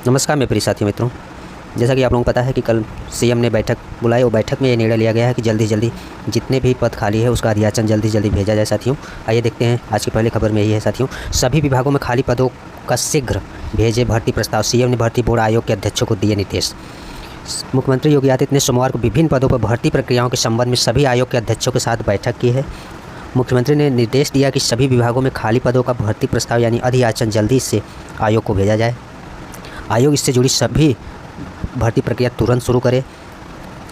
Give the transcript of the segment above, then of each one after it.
नमस्कार मेरे प्रिय साथी मित्रों, जैसा कि आप लोगों को पता है कि कल सीएम ने बैठक बुलाई और बैठक में ये निर्णय लिया गया है कि जल्दी जल्दी जितने भी पद खाली है उसका अधियाचन जल्दी जल्दी भेजा जाए। साथियों आइए देखते हैं, आज की पहली खबर में यही है। साथियों, सभी विभागों में खाली पदों का शीघ्र भेजे भर्ती प्रस्ताव। सीएम ने भर्ती बोर्ड आयोग के अध्यक्षों को दिए निर्देश। मुख्यमंत्री योगी आदित्यनाथ ने सोमवार को विभिन्न पदों पर भर्ती प्रक्रियाओं के संबंध में सभी आयोग के अध्यक्षों के साथ बैठक की है। मुख्यमंत्री ने निर्देश दिया कि सभी विभागों में खाली पदों का भर्ती प्रस्ताव यानी अधियाचन जल्दी से आयोग को भेजा जाए। आयोग इससे जुड़ी सभी भर्ती प्रक्रिया तुरंत शुरू करे।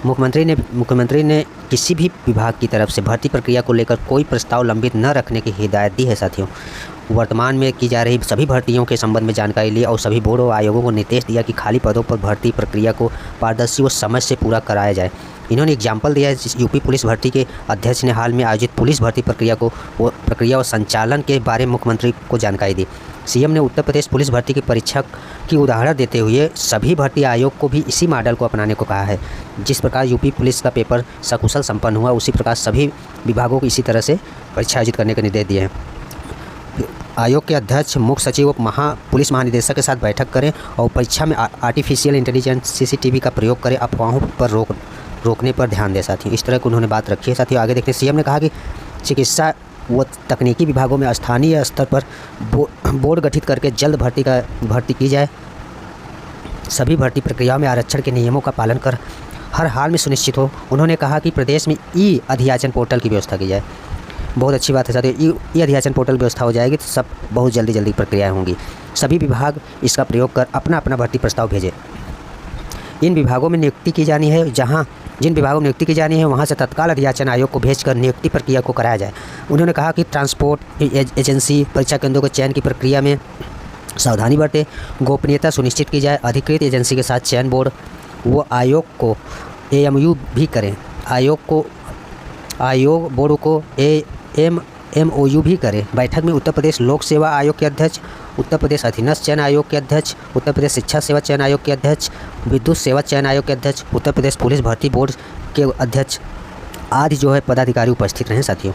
मुख्यमंत्री ने किसी भी विभाग की तरफ से भर्ती प्रक्रिया को लेकर कोई प्रस्ताव लंबित न रखने की हिदायत दी है। साथियों, वर्तमान में की जा रही सभी भर्तियों के संबंध में जानकारी ली और सभी बोर्ड और आयोगों को निर्देश दिया कि खाली पदों पर भर्ती प्रक्रिया को पारदर्शी व समय से पूरा कराया जाए। इन्होंने एग्जाम्पल दिया है, यूपी पुलिस भर्ती के अध्यक्ष ने हाल में आयोजित पुलिस भर्ती प्रक्रिया और संचालन के बारे में मुख्यमंत्री को जानकारी दी। सीएम ने उत्तर प्रदेश पुलिस भर्ती की परीक्षा की उदाहरण देते हुए सभी भर्ती आयोग को भी इसी मॉडल को अपनाने को कहा है। जिस प्रकार यूपी पुलिस का पेपर सकुशल संपन्न हुआ, उसी प्रकार सभी विभागों को इसी तरह से परीक्षा आयोजित करने के निर्देश दिए हैं। आयोग के अध्यक्ष, मुख्य सचिव और पुलिस महानिदेशक के साथ बैठक करें और परीक्षा में आर्टिफिशियल इंटेलिजेंस सीसीटीवी का प्रयोग करें, अफवाहों पर रोकने पर ध्यान दें। साथियों, इस तरह की उन्होंने बात रखी है। साथियों, आगे देखते हैं। सीएम ने कहा कि चिकित्सा व तकनीकी विभागों में स्थानीय स्तर पर बोर्ड गठित करके जल्द भर्ती की जाए। सभी भर्ती प्रक्रियाओं में आरक्षण के नियमों का पालन कर हर हाल में सुनिश्चित हो। उन्होंने कहा कि प्रदेश में ई अधियाचन पोर्टल की व्यवस्था की जाए। बहुत अच्छी बात है साथियों, ई अधियाचन पोर्टल व्यवस्था हो जाएगी तो सब बहुत जल्दी प्रक्रियाएँ होंगी। सभी विभाग इसका प्रयोग कर अपना भर्ती प्रस्ताव भेजें। इन विभागों में नियुक्ति की जानी है, जिन विभागों में नियुक्ति की जानी है वहाँ से तत्काल अधियाचन आयोग को भेजकर नियुक्ति प्रक्रिया को कराया जाए। उन्होंने कहा कि ट्रांसपोर्ट एजेंसी परीक्षा केंद्रों के चयन की प्रक्रिया में सावधानी बरते, गोपनीयता सुनिश्चित की जाए। अधिकृत एजेंसी के साथ चयन बोर्ड व आयोग को एएमयू भी करें। आयोग बोर्ड को एएमओयू भी करें। बैठक में उत्तर प्रदेश लोक सेवा आयोग के अध्यक्ष, उत्तर प्रदेश अधीनस्थ चयन आयोग के अध्यक्ष, उत्तर प्रदेश शिक्षा सेवा चयन आयोग के अध्यक्ष, विद्युत सेवा चयन आयोग के अध्यक्ष, उत्तर प्रदेश पुलिस भर्ती बोर्ड के अध्यक्ष आदि पदाधिकारी उपस्थित रहे। साथियों,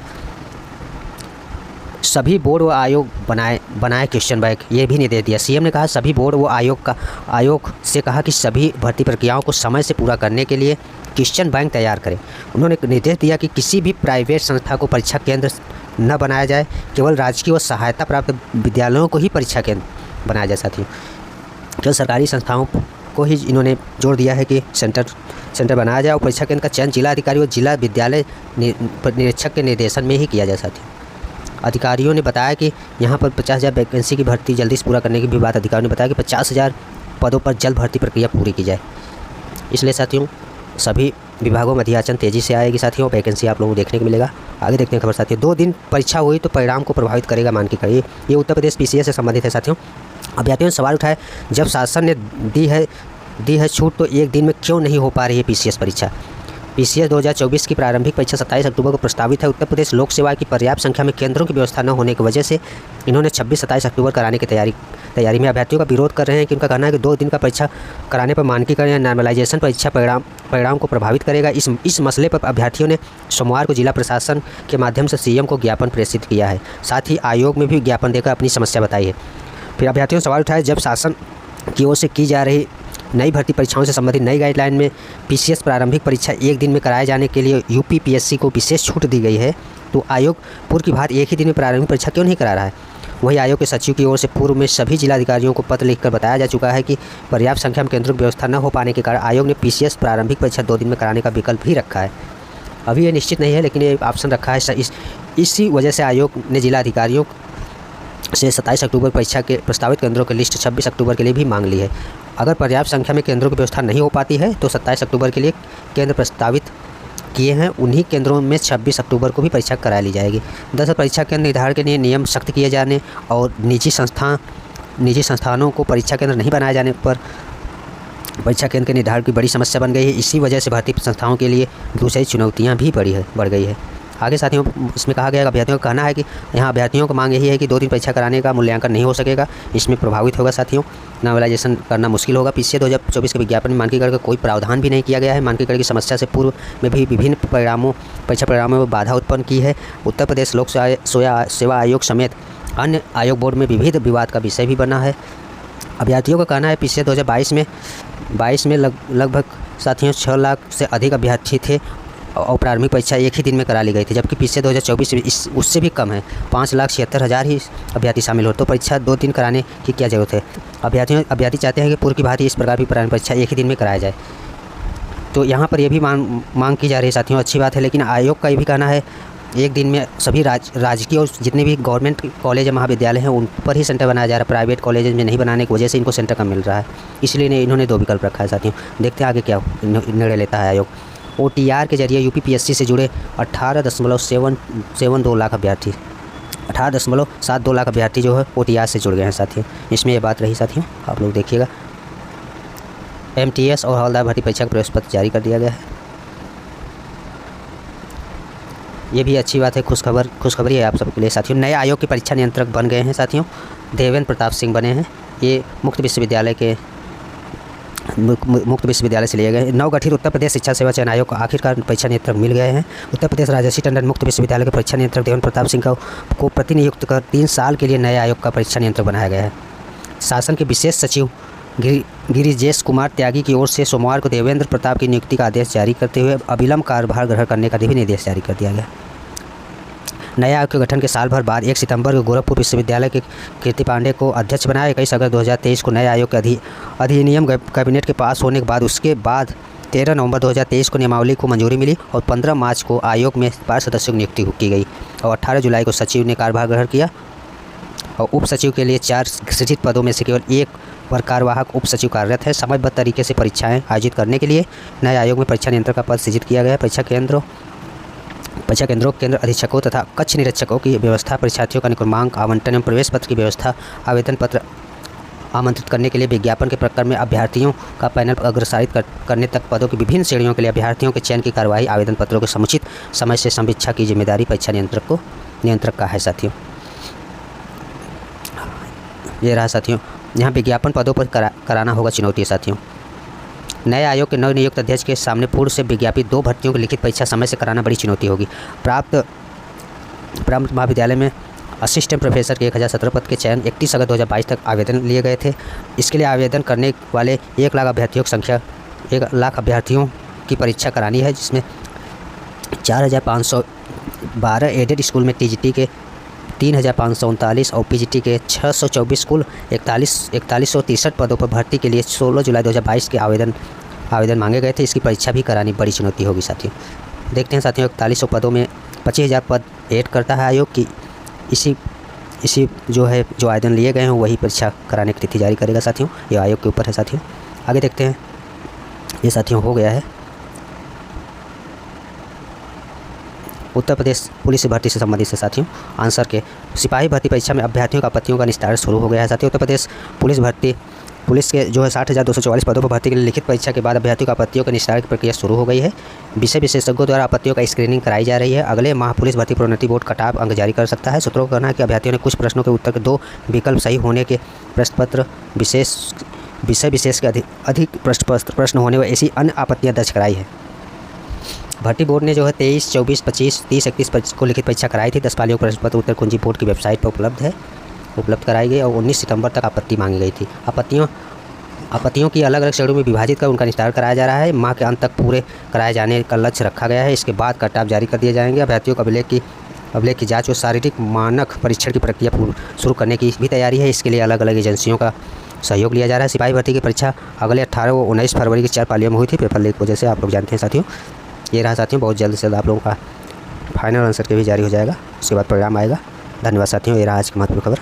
सभी बोर्ड व आयोग बनाए क्वेश्चन बैंक, ये भी निर्देश दिया। सीएम ने कहा सभी बोर्ड व आयोग से कहा कि सभी भर्ती प्रक्रियाओं को समय से पूरा करने के लिए क्वेश्चन बैंक तैयार करें। उन्होंने निर्देश दिया कि किसी भी प्राइवेट संस्था को परीक्षा केंद्र न बनाया जाए, केवल राजकीय व सहायता प्राप्त विद्यालयों को ही परीक्षा केंद्र बनाया जाए। साथियों, केवल सरकारी संस्थाओं को ही इन्होंने जोर दिया है कि सेंटर बनाया जाए और परीक्षा केंद्र का चयन जिला अधिकारी और जिला विद्यालय निरीक्षक के निर्देशन में ही किया जाए। साथियों, अधिकारियों ने बताया कि यहाँ पर 50,000 वैकेंसी की भर्ती जल्दी से पूरा करने की भी बात अधिकारियों ने बताया कि 50,000 पदों पर जल्द भर्ती प्रक्रिया पूरी की जाए। इसलिए साथियों, सभी विभागों में अधियाचन तेज़ी से आएगी। साथियों, वैकेंसी आप लोगों को देखने को मिलेगा। आगे देखते हैं खबर। साथियों, 2 दिन परीक्षा हुई तो परिणाम को प्रभावित करेगा मानकीकरण। ये उत्तर प्रदेश पीसीएस से संबंधित है। साथियों, अभ्यर्थियों ने सवाल उठाए, जब शासन ने दी है छूट तो एक दिन में क्यों नहीं हो पा रही है पीसीएस परीक्षा। पीसीएस 2024 की प्रारंभिक परीक्षा 27 अक्टूबर को प्रस्तावित है। उत्तर प्रदेश लोक सेवा की पर्याप्त संख्या में केंद्रों की व्यवस्था न होने की वजह से इन्होंने 26-27 अक्टूबर कराने की तैयारी में अभ्यर्थियों का विरोध कर रहे हैं कि उनका कहना है कि 2 दिन का परीक्षा कराने पर मानकीकरण या नॉर्मलाइजेशन परीक्षा परिणाम को प्रभावित करेगा। इस मसले पर अभ्यर्थियों ने सोमवार को जिला प्रशासन के माध्यम से सीएम को ज्ञापन प्रेषित किया है। साथ ही आयोग में भी ज्ञापन देकर अपनी समस्या बताई है। फिर अभ्यर्थियों ने सवाल उठाया, जब शासन की ओर से की जा रही नई भर्ती परीक्षाओं से संबंधित नई गाइडलाइन में पीसीएस प्रारंभिक परीक्षा एक दिन में कराए जाने के लिए यूपीपीएससी को विशेष छूट दी गई है, तो आयोग पूर्व की भांति एक ही दिन में प्रारंभिक परीक्षा क्यों नहीं करा रहा है। वहीं आयोग के सचिव की ओर से पूर्व में सभी जिलाधिकारियों को पत्र लिखकर बताया जा चुका है कि पर्याप्त संख्या में केंद्रों की व्यवस्था न हो पाने के कारण आयोग ने पीसीएस प्रारंभिक परीक्षा 2 दिन में कराने का विकल्प भी रखा है। अभी ये निश्चित नहीं है, लेकिन ये ऑप्शन रखा है। इसी वजह से आयोग ने जिलाधिकारियों से 27 अक्टूबर परीक्षा के प्रस्तावित केंद्रों की लिस्ट 26 अक्टूबर के लिए भी मांग ली है। अगर पर्याप्त संख्या में केंद्रों की व्यवस्था नहीं हो पाती है तो 27 अक्टूबर के लिए केंद्र प्रस्तावित किए हैं, उन्हीं केंद्रों में 26 अक्टूबर को भी परीक्षा करा ली जाएगी। दरअसल परीक्षा केंद्र निर्धारण के लिए नियम सख्त किए जाने और निजी संस्थानों को परीक्षा केंद्र नहीं बनाए जाने पर परीक्षा केंद्र के निर्धारण की बड़ी समस्या बन गई है। इसी वजह से भर्ती संस्थाओं के लिए दूसरी चुनौतियाँ भी बढ़ गई है। आगे साथियों, इसमें कहा गया अभ्यर्थियों का कहना है कि यहाँ अभ्यर्थियों को मांग यही है कि 2 दिन परीक्षा कराने का मूल्यांकन नहीं हो सकेगा, इसमें प्रभावित होगा। साथियों, नॉर्मलाइजेशन करना मुश्किल होगा। पीसीएस 2024 के विज्ञापन में मानकीकरण का कोई प्रावधान भी नहीं किया गया है। मानकीकरण की समस्या से पूर्व में भी विभिन्न परीक्षा परिणामों में बाधा उत्पन्न की है। उत्तर प्रदेश लोक सेवा आयोग समेत अन्य आयोग बोर्ड में विविध विवाद का विषय भी बना है। अभ्यर्थियों का कहना है पिछले 2022 में लगभग साथियों 6 लाख से अधिक अभ्यर्थी थे और प्रारंभिक परीक्षा एक ही दिन में करा ली गई थी, जबकि पिछले 2024 में उससे भी कम है, 5,76,000 ही अभ्यर्थी शामिल हो। तो परीक्षा 2 दिन कराने की क्या ज़रूरत है। अभ्यर्थी चाहते हैं कि पूर्व की भांति इस प्रकार भी प्रारंभिक परीक्षा एक ही दिन में कराया जाए। तो यहाँ पर यह भी मांग की जा रही है साथियों, अच्छी बात है। लेकिन आयोग का ये भी कहना है एक दिन में सभी राजकीय और जितने भी गवर्नमेंट कॉलेज महाविद्यालय हैं उन पर ही सेंटर बनाया जा रहा है। प्राइवेट कॉलेज में नहीं बनाने की वजह से इनको सेंटर कम मिल रहा है, इसलिए इन्होंने 2 विकल्प रखा है साथियों। देखते हैं आगे क्या निर्णय लेता है आयोग। OTR के जरिए UPPSC से जुड़े 18.72 लाख अभ्यर्थी 18.72 लाख अभ्यर्थी जो है OTR से जुड़ गए हैं साथियों। इसमें ये बात रही साथियों, आप लोग देखिएगा। MTS और हवलदार भर्ती परीक्षा का प्रवेश पत्र जारी कर दिया गया है। ये भी अच्छी बात है, खुशखबरी है आप सबके लिए साथियों। नए आयोग के परीक्षा नियंत्रक बन गए हैं साथियों, देवेंद्र प्रताप सिंह बने हैं। ये मुक्त विश्वविद्यालय से लिए गए। नवगठित उत्तर प्रदेश शिक्षा सेवा चयन आयोग को आखिरकार परीक्षा नियंत्रक मिल गए हैं। उत्तर प्रदेश राजर्षि टंडन मुक्त विश्वविद्यालय के परीक्षा नियंत्रक देवेंद्र प्रताप सिंह को प्रतिनियुक्त कर 3 साल के लिए नए आयोग का परीक्षा नियंत्रक बनाया गया है। शासन के विशेष सचिव गिरिजेश कुमार त्यागी की ओर से सोमवार को देवेंद्र प्रताप की नियुक्ति का आदेश जारी करते हुए अविलंब कार्यभार ग्रहण करने का भी निर्देश जारी कर दिया गया। नए आयोग के गठन के साल भर बाद 1 सितंबर को गोरखपुर विश्वविद्यालय के कीर्ति पांडे को अध्यक्ष बनाया। 21 अगस्त 2023 को नए आयोग के अधिनियम कैबिनेट के पास होने के बाद उसके बाद 13 नवंबर 2023 को नियमावली को मंजूरी मिली और 15 मार्च को आयोग में 12 सदस्यों की नियुक्ति की गई और 18 जुलाई को सचिव ने कार्यभार ग्रहण किया और उप सचिव के लिए 4 सृजित पदों में से केवल 1 पर कार्यवाहक उप सचिव कार्यरत है। समयबद्ध तरीके से परीक्षाएं आयोजित करने के लिए नए आयोग में परीक्षा नियंत्रक का पद सृजित किया गया है। परीक्षा केंद्रों, केंद्र अधीक्षकों तथा कक्ष निरीक्षकों की व्यवस्था, परीक्षार्थियों का क्रमांक आवंटन एवं प्रवेश पत्र की व्यवस्था, आवेदन पत्र आमंत्रित करने के लिए विज्ञापन के प्रक्रम में अभ्यर्थियों का पैनल अग्रसारित करने तक पदों की विभिन्न श्रेणियों के लिए अभ्यर्थियों के चयन की कार्यवाही, आवेदन पत्रों के समुचित समय से समीक्षा की जिम्मेदारी परीक्षा नियंत्रक का है साथियों। ये रहा साथियों, यहाँ विज्ञापन पदों पर कराना होगा चुनौती है साथियों। नए आयोग के नवनियुक्त अध्यक्ष के सामने पूर्व से विज्ञापित 2 भर्तियों की लिखित परीक्षा समय से कराना बड़ी चुनौती होगी। प्राप्त महाविद्यालय में असिस्टेंट प्रोफेसर के 1017 पद के चयन 31 अगस्त 2022 तक आवेदन लिए गए थे। इसके लिए आवेदन करने वाले 1 लाख अभ्यर्थियों की परीक्षा करानी है, जिसमें 4,512 एडेड स्कूल में TGT के 3,539 और PGT के 624 कुल 4163 पदों पर भर्ती के लिए 16 जुलाई 2022 के आवेदन मांगे गए थे। इसकी परीक्षा भी करानी बड़ी चुनौती होगी साथियों। देखते हैं साथियों, 4100 पदों में 25,000 पद ऐड करता है आयोग की। इसी जो आवेदन लिए गए हैं वही परीक्षा कराने की तिथि जारी करेगा साथियों। ये आयोग के ऊपर है साथियों। आगे देखते हैं, ये साथियों हो गया है उत्तर प्रदेश पुलिस भर्ती से संबंधित से साथियों। आंसर के सिपाही भर्ती परीक्षा में अभ्यर्थियों का आपत्तियों का निस्तारण शुरू हो गया है साथियों। उत्तर प्रदेश पुलिस के 60,244 पदों पर भर्ती के लिए लिखित परीक्षा के बाद अभ्यर्थियों का आपत्तियों के निस्तारण की प्रक्रिया शुरू हो गई है। विषय विशेषज्ञों द्वारा आपत्तियों का स्क्रीनिंग कराई जा रही है। अगले माह पुलिस भर्ती प्रोन्नति बोर्ड कट-ऑफ अंक जारी कर सकता है। सूत्रों का कहना है कि अभ्यर्थियों ने कुछ प्रश्नों के उत्तर के 2 विकल्प सही होने के प्रश्न पत्र विषय विशेष के अधिक प्रश्न होने व ऐसी अन्य आपत्तियाँ दर्ज कराई है। भर्ती बोर्ड ने 23, 24, 25, 30, 31 को लिखित परीक्षा कराई थी। 10 पालियों प्रश्न पत्र उत्तर कुंजी बोर्ड की वेबसाइट पर उपलब्ध कराई गई और 19 सितंबर तक आपत्ति मांगी गई थी। आपत्तियों की अलग अलग श्रेणियों में विभाजित कर उनका निस्तारण कराया जा रहा है। माह के अंत तक पूरे कराए जाने का लक्ष्य रखा गया है। इसके बाद कट-ऑफ जारी कर दिए जाएंगे। अभ्यर्थियों को अभिलेख की जाँच और शारीरिक मानक परीक्षण की प्रक्रिया शुरू करने की भी तैयारी है। इसके लिए अलग अलग एजेंसियों का सहयोग लिया जा रहा है। सिपाही भर्ती की परीक्षा अगले 18 व 19 फरवरी की 4 पालियों में हुई थी। पेपर लीक की वजह से आप लोग जानते हैं साथियों। ये रहा साथियों, बहुत जल्द से जल्द आप लोगों का फाइनल आंसर के भी जारी हो जाएगा, उसके बाद परिणाम आएगा। धन्यवाद साथियों, ये रहा आज की महत्वपूर्ण खबर।